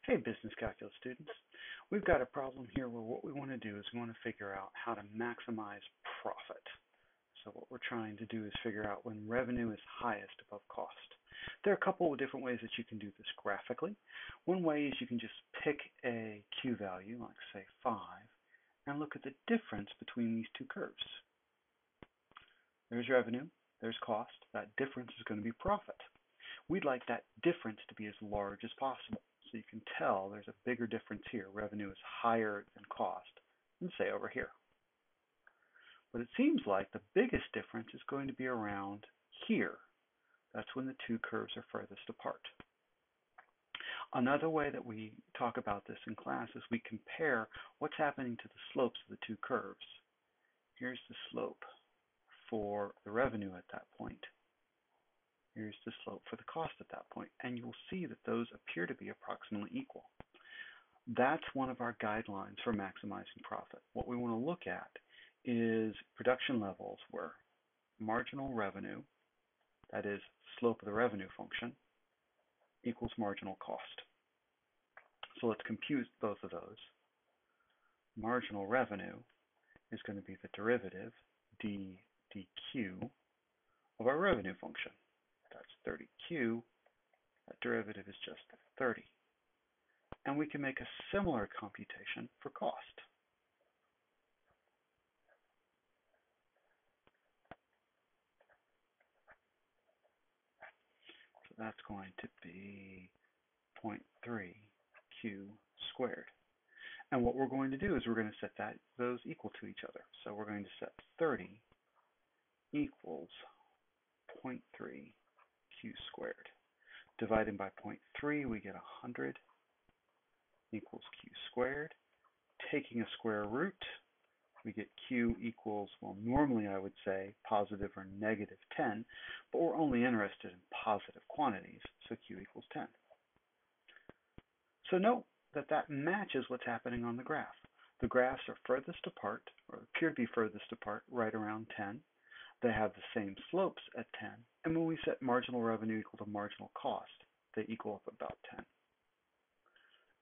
Hey, business calculus students. We've got a problem here where what we want to do is we want to figure out how to maximize profit. So what we're trying to do is figure out when revenue is highest above cost. There are a couple of different ways that you can do this graphically. One way is you can just pick a Q value, like say 5, and look at the difference between these two curves. There's revenue, there's cost. That difference is going to be profit. We'd like that difference to be as large as possible. So you can tell there's a bigger difference here. Revenue is higher than cost than say over here. But it seems like the biggest difference is going to be around here. That's when the two curves are furthest apart. Another way that we talk about this in class is we compare what's happening to the slopes of the two curves. Here's the slope for the revenue at that point. Here's the slope for the cost at that point, and you'll see that those appear to be approximately equal. That's one of our guidelines for maximizing profit. What we want to look at is production levels where marginal revenue, that is slope of the revenue function, equals marginal cost. So let's compute both of those. Marginal revenue is going to be the derivative d dq of our revenue function. That's 30q. That derivative is just 30. And we can make a similar computation for cost. So that's going to be 0.3q squared. And what we're going to do is we're going to set those equal to each other. So we're going to set 30 equals 0.3 q squared. Dividing by 0.3, we get 100 equals q squared. Taking a square root, we get q equals, well, normally I would say positive or negative 10, but we're only interested in positive quantities, so q equals 10. So note that that matches what's happening on the graph. The graphs are furthest apart, or appear to be furthest apart, right around 10. They have the same slopes at 10, and when we set marginal revenue equal to marginal cost, they equal up about 10.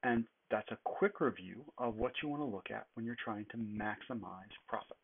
And that's a quick review of what you want to look at when you're trying to maximize profit.